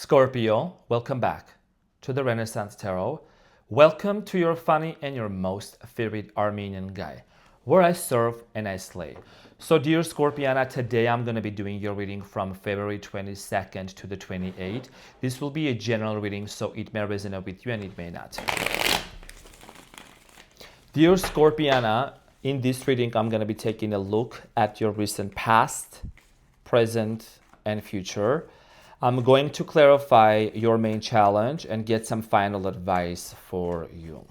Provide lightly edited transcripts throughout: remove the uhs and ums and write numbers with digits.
Scorpio, welcome back to the Renaissance Tarot. Welcome to your funny and your most favorite Armenian guy, where I serve and I slay. So dear Scorpiana, today I'm going to be doing your reading from February 22nd to the 28th. This will be a general reading, so it may resonate with you and it may not. Dear Scorpiana, in this reading, I'm going to be taking a look at your recent past, present, and future. I'm going to clarify your main challenge and get some final advice for you.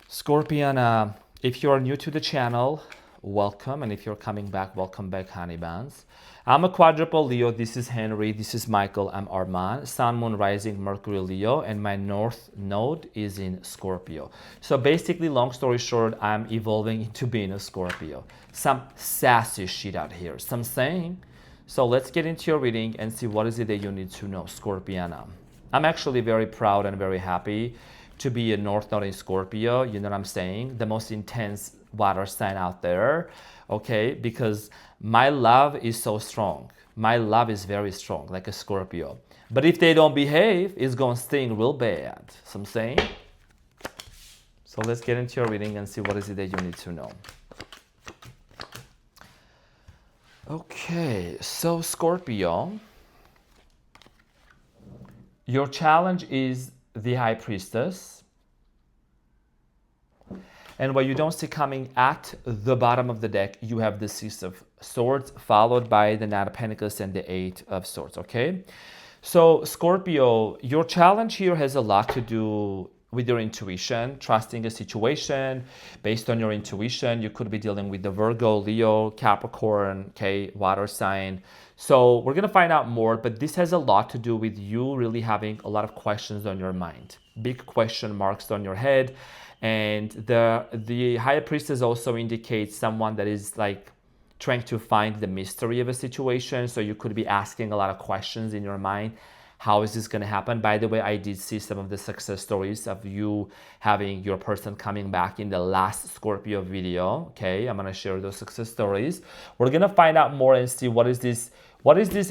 Scorpion, if you are new to the channel, welcome. And if you're coming back, welcome back, honey buns. I'm a quadruple Leo. This is Henry. This is Michael. I'm Arman. Sun, Moon, Rising, Mercury, Leo. And my North Node is in Scorpio. So basically, long story short, I'm evolving into being a Scorpio. Some sassy shit out here. Some saying. So let's get into your reading and see what is it that you need to know, Scorpiana. I'm actually very proud and very happy to be a North Node in Scorpio. You know what I'm saying? The most intense water sign out there, okay? Because my love is so strong. My love is very strong, like a Scorpio. But if they don't behave, it's going to sting real bad. So I'm saying? So let's get into your reading and see what is it that you need to know. Okay, so Scorpio, your challenge is the High Priestess. And what you don't see coming at the bottom of the deck, you have the Six of Swords, followed by the Knight of Pentacles and the Eight of Swords, okay? So Scorpio, your challenge here has a lot to do with your intuition, trusting a situation based on your intuition. You could be dealing with the Virgo, Leo, Capricorn, okay, water sign. So we're gonna find out more, but this has a lot to do with you really having a lot of questions on your mind, big question marks on your head. And the High Priestess also indicates someone that is like trying to find the mystery of a situation. So you could be asking a lot of questions in your mind. How is this going to happen? By the way, I did see some of the success stories of you having your person coming back in the last Scorpio video. Okay, I'm going to share those success stories. We're going to find out more and see what is this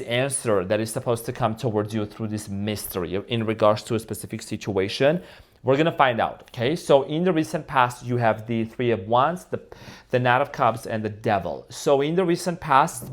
answer that is supposed to come towards you through this mystery in regards to a specific situation. We're going to find out, okay? So in the recent past, you have the Three of Wands, the Knight of Cups, and the Devil. So in the recent past,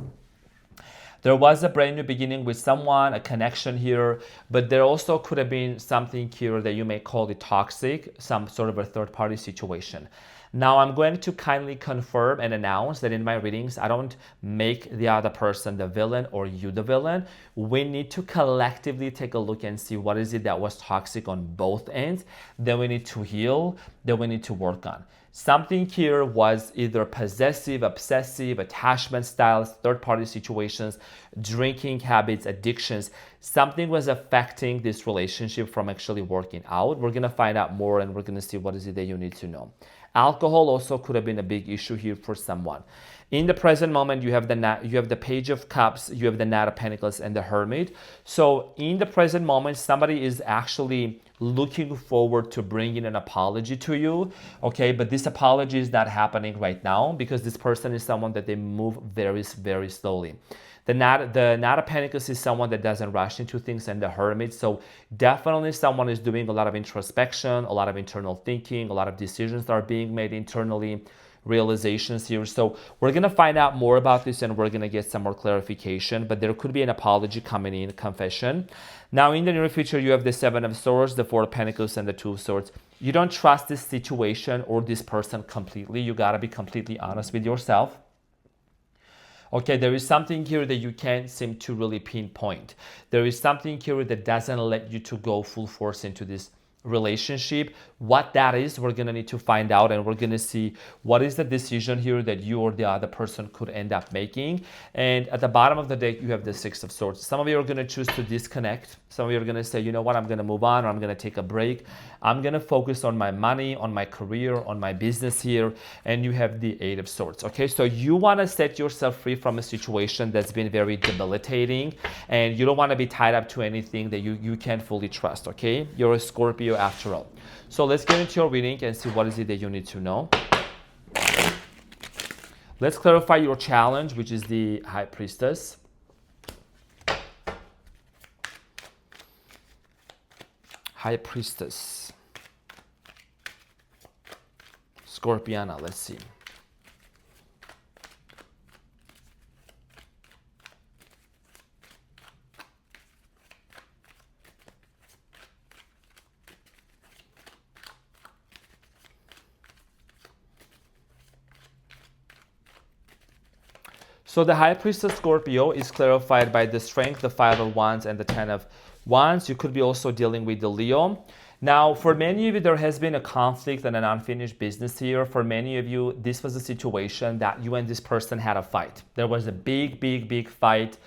there was a brand new beginning with someone, a connection here, but there also could have been something here that you may call it toxic, some sort of a third-party situation. Now, I'm going to kindly confirm and announce that in my readings, I don't make the other person the villain or you the villain. We need to collectively take a look and see what is it that was toxic on both ends, that we need to heal, that we need to work on. Something here was either possessive, obsessive, attachment styles, third-party situations, drinking habits, addictions. Something was affecting this relationship from actually working out. We're going to find out more and we're going to see what is it that you need to know. Alcohol also could have been a big issue here for someone. In the present moment, you have the Page of Cups, you have the Knight of Pentacles, and the Hermit. So in the present moment, somebody is actually looking forward to bringing an apology to you, okay? But this apology is not happening right now because this person is someone that they move very, very slowly. The Knight of Pentacles is someone that doesn't rush into things, and the Hermit. So definitely someone is doing a lot of introspection, a lot of internal thinking, a lot of decisions are being made internally, realizations here. So we're going to find out more about this and we're going to get some more clarification, but there could be an apology coming in, confession. Now in the near future, you have the Seven of Swords, the Four of Pentacles, and the Two of Swords. You don't trust this situation or this person completely. You got to be completely honest with yourself. Okay, there is something here that you can't seem to really pinpoint. There is something here that doesn't let you to go full force into this relationship. What that is, we're gonna need to find out, and we're gonna see what is the decision here that you or the other person could end up making. And at the bottom of the deck, you have the Six of Swords. Some of you are gonna choose to disconnect. Some of you are gonna say, you know what, I'm gonna move on, or I'm gonna take a break. I'm gonna focus on my money, on my career, on my business here. And you have the Eight of Swords, okay? So you wanna set yourself free from a situation that's been very debilitating, and you don't wanna be tied up to anything that you can't fully trust, okay? You're a Scorpio after all. So let's get into your reading and see what is it that you need to know. Let's clarify your challenge, which is the High Priestess. High Priestess. Scorpiana, let's see. So the High Priestess Scorpio is clarified by the Strength, the 5 of Wands, and the 10 of Wands. You could be also dealing with the Leo. Now, for many of you, there has been a conflict and an unfinished business here. For many of you, this was a situation that you and this person had a fight. There was a big fight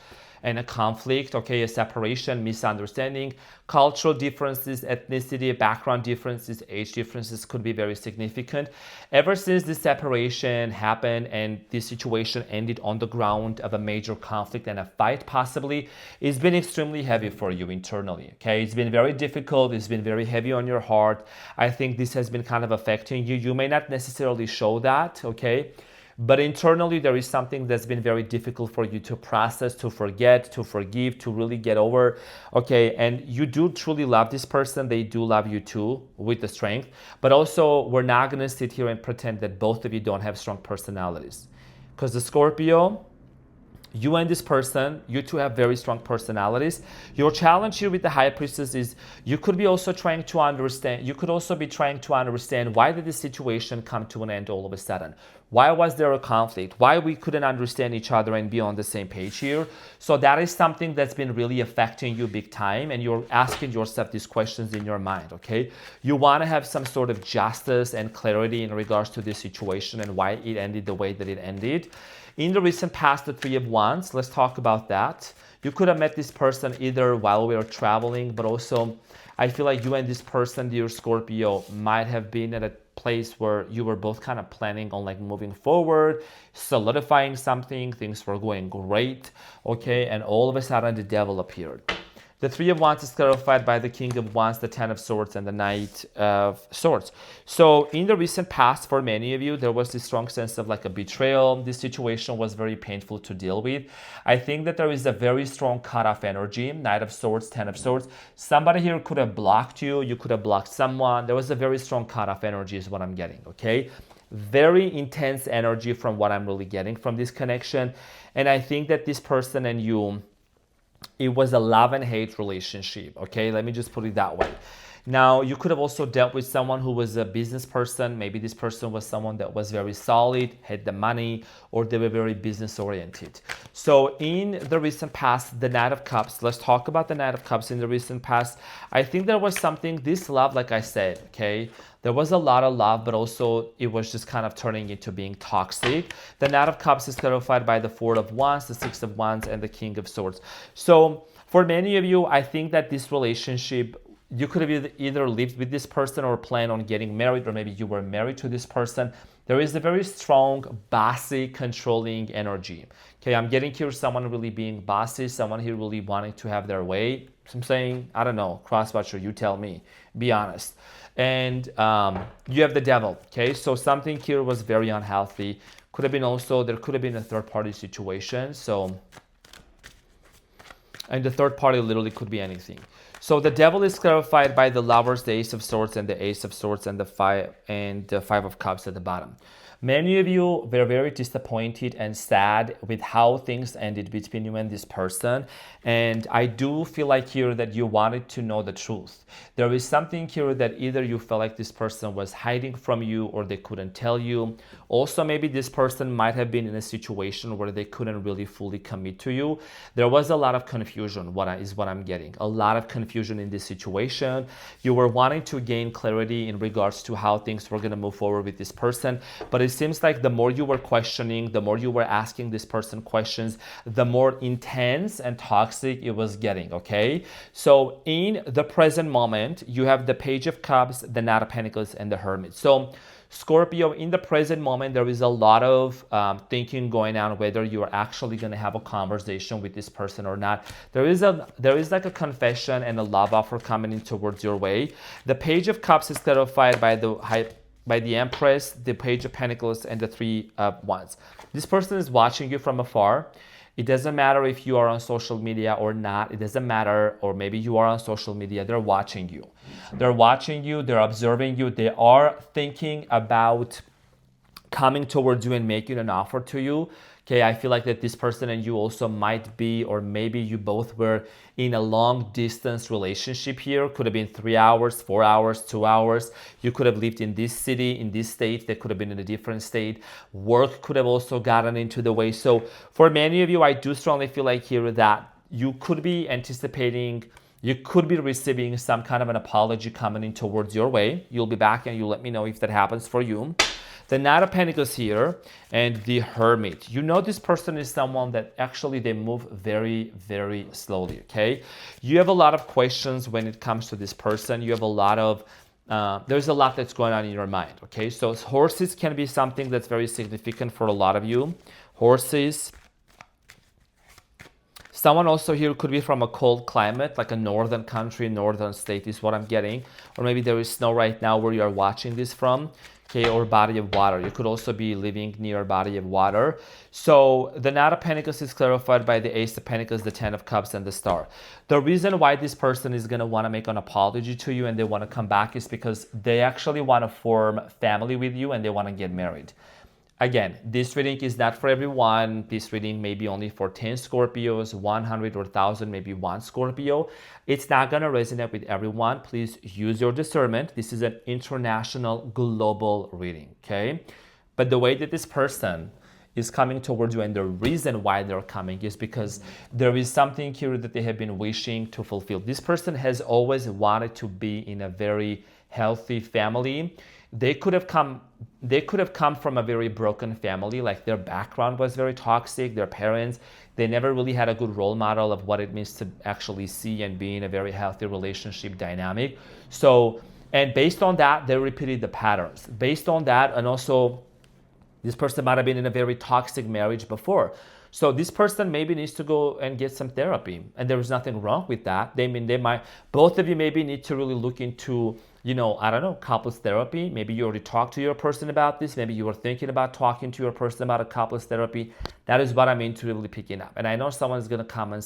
and a conflict, okay, a separation, misunderstanding, cultural differences, ethnicity, background differences, age differences could be very significant. Ever since this separation happened and this situation ended on the ground of a major conflict and a fight possibly, it's been extremely heavy for you internally, okay? It's been very difficult, it's been very heavy on your heart. I think this has been kind of affecting you. You may not necessarily show that, okay? But internally, there is something that's been very difficult for you to process, to forget, to forgive, to really get over. Okay, and you do truly love this person. They do love you too, with the Strength. But also, we're not going to sit here and pretend that both of you don't have strong personalities. Because the Scorpio, you and this person, you two have very strong personalities. Your challenge here with the High Priestess is you could be also trying to understand, why did this situation come to an end all of a sudden? Why was there a conflict? Why we couldn't understand each other and be on the same page here? So that is something that's been really affecting you big time, and you're asking yourself these questions in your mind, okay? You want to have some sort of justice and clarity in regards to this situation and why it ended the way that it ended. In the recent past, the 3 of Wands, let's talk about that. You could have met this person either while we were traveling, but also I feel like you and this person, dear Scorpio, might have been at a place where you were both kind of planning on like moving forward, solidifying something, things were going great, okay? And all of a sudden the devil appeared. The 3 of Wands is clarified by the King of Wands, the 10 of Swords, and the Knight of Swords. So in the recent past, for many of you, there was this strong sense of like a betrayal. This situation was very painful to deal with. I think that there is a very strong cut-off energy, Knight of Swords, 10 of Swords. Somebody here could have blocked you. You could have blocked someone. There was a very strong cut-off energy is what I'm getting, okay? Very intense energy from what I'm really getting from this connection. And I think that this person and you, it was a love and hate relationship, okay? Let me just put it that way. Now, you could have also dealt with someone who was a business person. Maybe this person was someone that was very solid, had the money, or they were very business oriented. So in the recent past, the Knight of Cups, let's talk about the Knight of Cups in the recent past. I think there was something, this love, like I said, okay? There was a lot of love, but also it was just kind of turning into being toxic. The Knight of Cups is clarified by the 4 of Wands, the 6 of Wands, and the King of Swords. So for many of you, I think that this relationship, you could have either lived with this person or planned on getting married, or maybe you were married to this person. There is a very strong, bossy, controlling energy. Okay, I'm getting here someone really being bossy, someone here really wanting to have their way. So I'm saying, I don't know, crosswatcher, you tell me, be honest. And you have the devil, okay? So something here was very unhealthy. Could have been also, there could have been a third party situation. So, and the third party literally could be anything. So the devil is clarified by the Lovers, the Ace of Swords, and the Ace of Swords, and the 5 of Cups at the bottom. Many of you were very disappointed and sad with how things ended between you and this person. And I do feel like here that you wanted to know the truth. There is something here that either you felt like this person was hiding from you or they couldn't tell you. Also, maybe this person might have been in a situation where they couldn't really fully commit to you. There was a lot of confusion, what I'm getting. A lot of confusion in this situation. You were wanting to gain clarity in regards to how things were going to move forward with this person. But it seems like the more you were questioning, the more you were asking this person questions, the more intense and toxic it was getting, okay? So in the present moment, you have the Page of Cups, the Knight of Pentacles, and the Hermit. So Scorpio, in the present moment, there is a lot of thinking going on whether you are actually going to have a conversation with this person or not. There is like a confession and a love offer coming in towards your way. The Page of Cups is clarified by the Empress, the Page of Pentacles, and the 3 of Wands. This person is watching you from afar. It doesn't matter if you are on social media or not. It doesn't matter, or maybe you are on social media. They're watching you. They're watching you. They're observing you. They are thinking about coming towards you and making an offer to you. Okay, I feel like that this person and you also might be, or maybe you both were in a long distance relationship here. Could have been 3 hours, 4 hours, 2 hours. You could have lived in this city, in this state. They could have been in a different state. Work could have also gotten into the way. So for many of you, I do strongly feel like here that you could be anticipating, you could be receiving some kind of an apology coming in towards your way. You'll be back and you let me know if that happens for you. The Knight of Pentacles here and the Hermit. You know this person is someone that actually they move very, very slowly, okay? You have a lot of questions when it comes to this person. You have a lot of, there's a lot that's going on in your mind, okay? So horses can be something that's very significant for a lot of you. Horses. Someone also here could be from a cold climate, like a northern country, northern state is what I'm getting. Or maybe there is snow right now where you are watching this from. Okay, or body of water. You could also be living near a body of water. So the Knight of Pentacles is clarified by the Ace of Pentacles, the Ten of Cups, and the Star. The reason why this person is going to want to make an apology to you and they want to come back is because they actually want to form family with you and they want to get married. Again, this reading is not for everyone. This reading may be only for 10 Scorpios, 100 or 1,000, maybe one Scorpio. It's not going to resonate with everyone. Please use your discernment. This is an international, global reading, okay? But the way that this person is coming towards you and the reason why they're coming is because there is something here that they have been wishing to fulfill. This person has always wanted to be in a very healthy family. They could have come from a very broken family, like their background was very toxic, their parents, they never really had a good role model of what it means to actually see and be in a very healthy relationship dynamic. So, and based on that, they repeated the patterns. Based on that, and also this person might have been in a very toxic marriage before. So this person maybe needs to go and get some therapy, and there is nothing wrong with that. Both of you maybe need to really look into, I don't know, couples therapy. Maybe you already talked to your person about this. Maybe you were thinking about talking to your person about a couples therapy. That is what I'm into really picking up. And I know someone is going to comment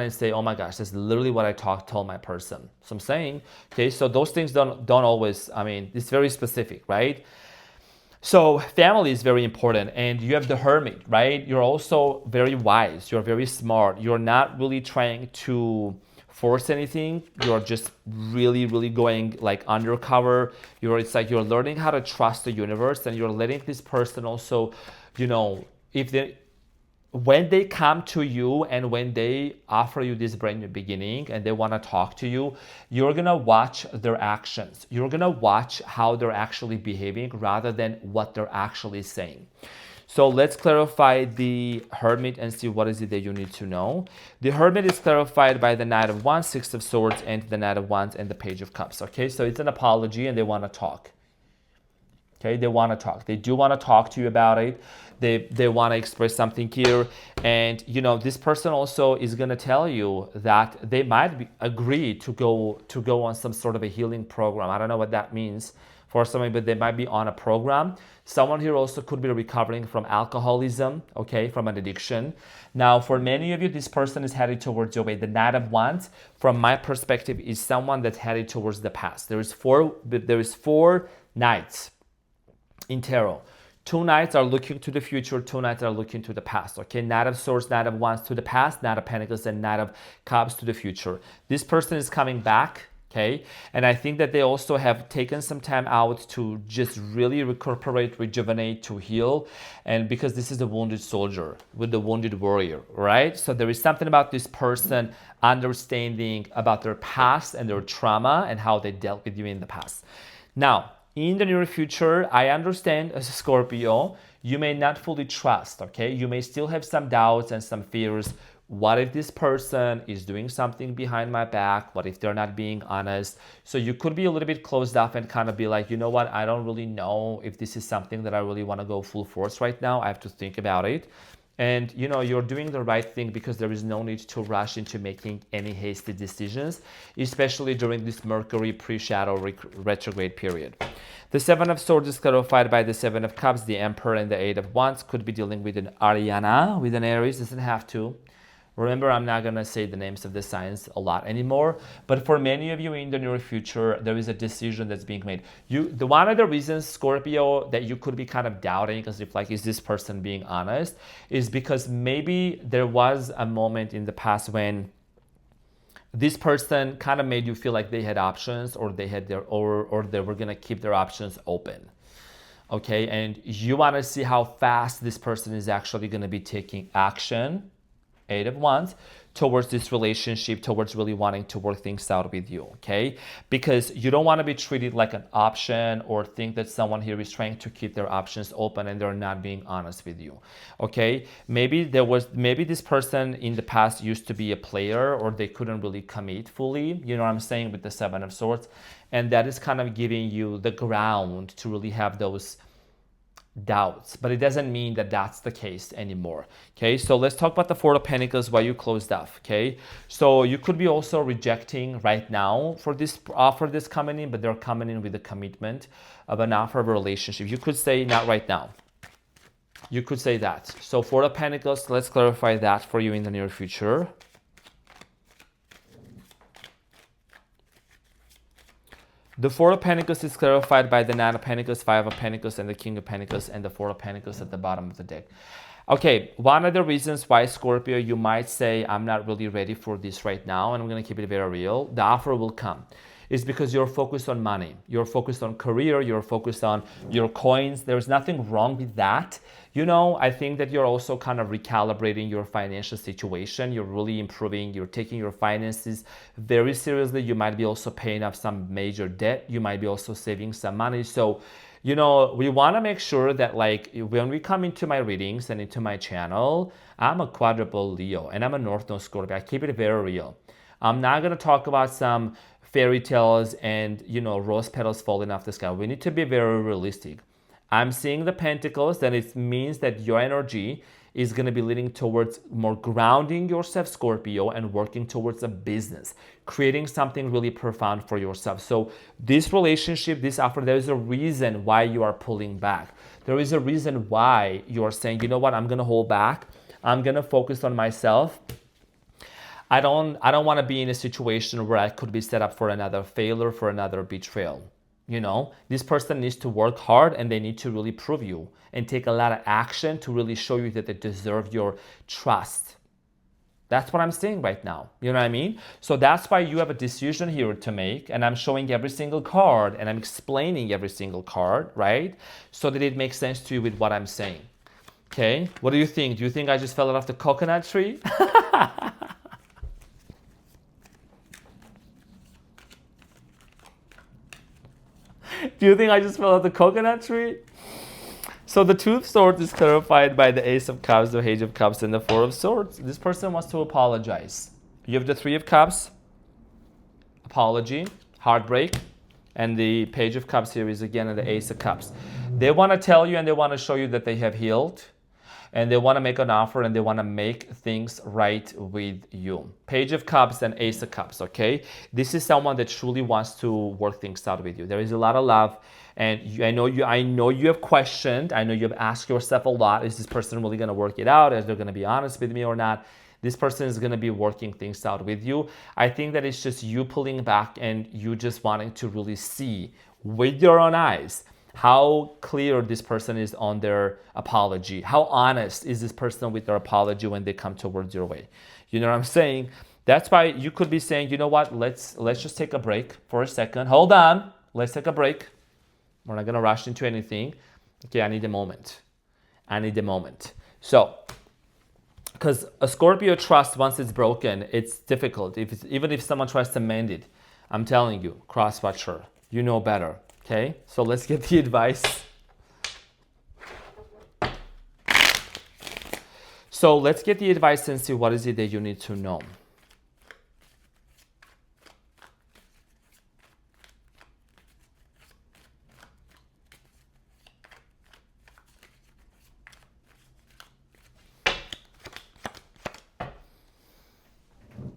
and say, oh my gosh, that's literally what I told my person. So I'm saying, okay, so those things don't always, it's very specific, right? So family is very important, and you have the Hermit, right? You're also very wise. You're very smart. You're not really trying to force anything. You're just really, really going like undercover. It's like you're learning how to trust the universe, and you're letting this person also, when they come to you and when they offer you this brand new beginning and they want to talk to you, you're going to watch their actions. You're going to watch how they're actually behaving rather than what they're actually saying. So let's clarify the Hermit and see what is it that you need to know. The Hermit is clarified by the Knight of Wands, Six of Swords, and the Knight of Wands and the Page of Cups. Okay, so it's an apology and they want to talk. Okay, they want to talk. They do want to talk to you about it. They want to express something here. And, this person also is going to tell you that they might agree to go on some sort of a healing program. I don't know what that means for somebody, but they might be on a program. Someone here also could be recovering from alcoholism, okay, from an addiction. Now, for many of you, this person is headed towards your way. The Knight of Wands, from my perspective, is someone that's headed towards the past. There is four knights in tarot. 2 knights are looking to the future, 2 knights are looking to the past. Okay, Knight of Swords, Knight of Wands to the past, Knight of Pentacles, and Knight of Cups to the future. This person is coming back, okay? And I think that they also have taken some time out to just really recuperate, rejuvenate, to heal. And because this is a wounded soldier with the wounded warrior, right? So there is something about this person understanding about their past and their trauma and how they dealt with you in the past. Now, in the near future, I understand as a Scorpio, you may not fully trust, okay? You may still have some doubts and some fears. What if this person is doing something behind my back? What if they're not being honest? So you could be a little bit closed off and kind of be like, you know what? I don't really know if this is something that I really want to go full force right now. I have to think about it. And you're doing the right thing because there is no need to rush into making any hasty decisions, especially during this Mercury pre-shadow retrograde period. The Seven of Swords is clarified by the Seven of Cups, the Emperor, and the Eight of Wands. Could be dealing with an Ariana, with an Aries, doesn't have to. Remember, I'm not going to say the names of the signs a lot anymore, but for many of you in the near future, there is a decision that's being made. One of the reasons, Scorpio, that you could be kind of doubting, because if is this person being honest, is because maybe there was a moment in the past when this person kind of made you feel like they had options, or they had or they were going to keep their options open. Okay, and you want to see how fast this person is actually going to be taking action, Eight of Wands, towards this relationship, towards really wanting to work things out with you, okay? Because you don't want to be treated like an option or think that someone here is trying to keep their options open and they're not being honest with you, okay? Maybe this person in the past used to be a player, or they couldn't really commit fully, you know what I'm saying, with the Seven of Swords, and that is kind of giving you the ground to really have those doubts, but it doesn't mean that that's the case anymore. Okay, so let's talk about the Four of Pentacles, why you closed off. Okay, so you could be also rejecting right now for this offer that's coming in, but they're coming in with a commitment of an offer of a relationship. You could say not right now. You could say that. So Four of Pentacles, let's clarify that for you in the near future. The Four of Pentacles is clarified by the Nine of Pentacles, Five of Pentacles, and the King of Pentacles, and the Four of Pentacles at the bottom of the deck. Okay, one of the reasons why, Scorpio, you might say, I'm not really ready for this right now, and I'm going to keep it very real, the offer will come, is because you're focused on money. You're focused on career. You're focused on your coins. There's nothing wrong with that. I think that you're also kind of recalibrating your financial situation. You're really improving. You're taking your finances very seriously. You might be also paying off some major debt. You might be also saving some money. So, we want to make sure that when we come into my readings and into my channel, I'm a quadruple Leo and I'm a North Node Scorpio. I keep it very real. I'm not going to talk about some fairy tales and, rose petals falling off the sky. We need to be very realistic. I'm seeing the pentacles, and it means that your energy is going to be leading towards more grounding yourself, Scorpio, and working towards a business, creating something really profound for yourself. So this relationship, this offer, there is a reason why you are pulling back. There is a reason why you are saying, you know what, I'm going to hold back. I'm going to focus on myself. I don't want to be in a situation where I could be set up for another failure, for another betrayal. This person needs to work hard, and they need to really prove you and take a lot of action to really show you that they deserve your trust. That's what I'm saying right now. You know what I mean? So that's why you have a decision here to make, and I'm showing every single card and I'm explaining every single card, right? So that it makes sense to you with what I'm saying. Okay? What do you think? Do you think I just fell off the coconut tree? Do you think I just fell off the coconut tree? So the Two of Swords is clarified by the Ace of Cups, the Page of Cups, and the Four of Swords. This person wants to apologize. You have the Three of Cups, apology, heartbreak, and the Page of Cups here is again the Ace of Cups. They want to tell you and they want to show you that they have healed, and they want to make an offer, and they want to make things right with you. Page of Cups and Ace of Cups, okay? This is someone that truly wants to work things out with you. There is a lot of love, and I know you have questioned. I know you have asked yourself a lot, is this person really going to work it out? Is they going to be honest with me or not? This person is going to be working things out with you. I think that it's just you pulling back and you just wanting to really see with your own eyes how clear this person is on their apology. How honest is this person with their apology when they come towards your way? You know what I'm saying? That's why you could be saying, you know what, let's just take a break for a second. Hold on, let's take a break. We're not gonna rush into anything. Okay, I need a moment. So, because a Scorpio trust, once it's broken, it's difficult. Even if someone tries to mend it, I'm telling you, cross-watch her. You know better. Okay, so let's get the advice. So let's get the advice and see what is it that you need to know.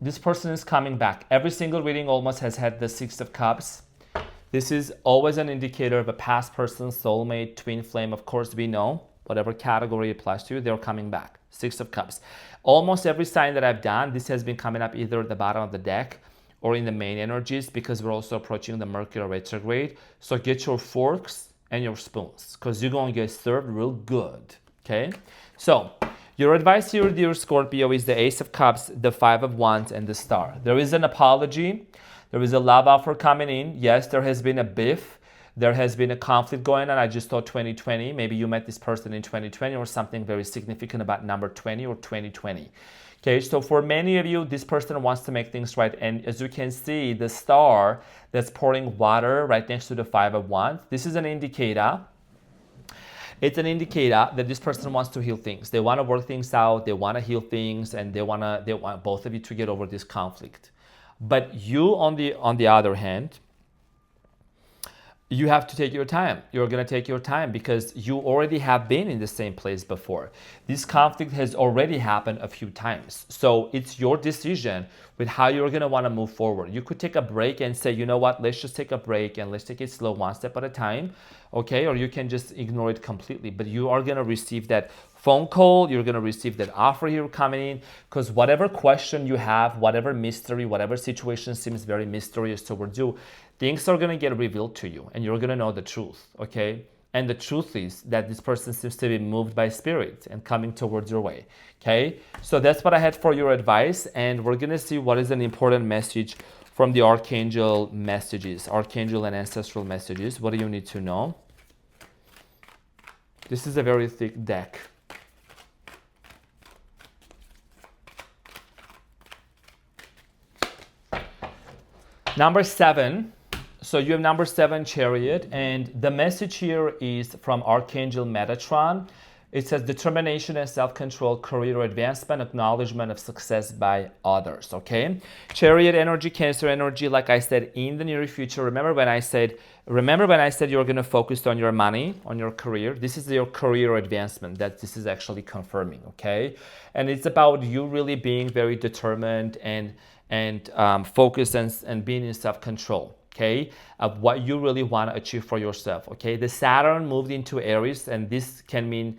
This person is coming back. Every single reading almost has had the Six of Cups. This is always an indicator of a past person, soulmate, twin flame. Of course, we know whatever category applies to you, they're coming back. Six of Cups. Almost every sign that I've done, this has been coming up either at the bottom of the deck or in the main energies, because we're also approaching the Mercury retrograde. So get your forks and your spoons, because you're going to get served real good. Okay? So your advice here, dear Scorpio, is the Ace of Cups, the Five of Wands, and the Star. There is an apology. There is a love offer coming in. Yes, there has been a biff. There has been a conflict going on. I just thought 2020. Maybe you met this person in 2020 or something very significant about number 20 or 2020. Okay, so for many of you, this person wants to make things right. And as you can see, the star that's pouring water right next to the Five of Wands, this is an indicator. It's an indicator that this person wants to heal things. They want to work things out. They want to heal things, and they want both of you to get over this conflict. But you, on the other hand, you have to take your time. You're going to take your time because you already have been in the same place before. This conflict has already happened a few times. So it's your decision with how you're going to want to move forward. You could take a break and say, you know what, let's just take a break and let's take it slow, one step at a time. Okay, or you can just ignore it completely. But you are going to receive that phone call, you're going to receive that offer here coming in, because whatever question you have, whatever mystery, whatever situation seems very mysterious towards you, things are going to get revealed to you and you're going to know the truth, okay? And the truth is that this person seems to be moved by spirit and coming towards your way, okay? So that's what I had for your advice, and we're going to see what is an important message from the Archangel messages, Archangel and Ancestral messages. What do you need to know? This is a very thick deck. Number 7. So you have number 7, Chariot, and the message here is from Archangel Metatron. It says determination and self-control, career advancement, acknowledgement of success by others, okay? Chariot energy, Cancer energy, like I said, in the near future. Remember when I said you're going to focus on your money, on your career? This is your career advancement that this is actually confirming, okay? And it's about you really being very determined and focused and being in self-control, okay, of what you really want to achieve for yourself, okay? The Saturn moved into Aries, and this can mean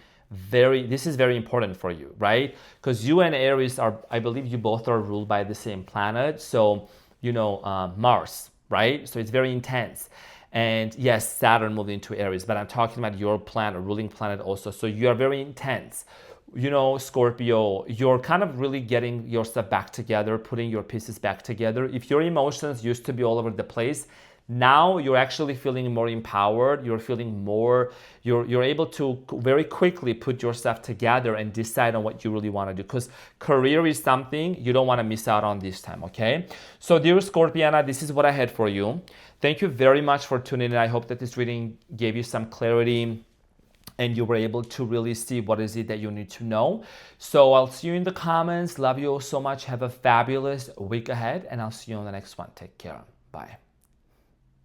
this is very important for you, right? Because you and Aries are, I believe you both are ruled by the same planet. So, you know, Mars, right? So it's very intense. And yes, Saturn moved into Aries, but I'm talking about your planet, ruling planet also. So you are very intense. You know, Scorpio, you're kind of really getting yourself back together, putting your pieces back together. If your emotions used to be all over the place, now you're actually feeling more empowered. You're feeling more, you're able to very quickly put yourself together and decide on what you really want to do, because career is something you don't want to miss out on this time, okay? So dear Scorpiana, this is what I had for you. Thank you very much for tuning in. I hope that this reading gave you some clarity and you were able to really see what is it that you need to know. So I'll see you in the comments. Love you all so much. Have a fabulous week ahead, and I'll see you on the next one. Take care. Bye.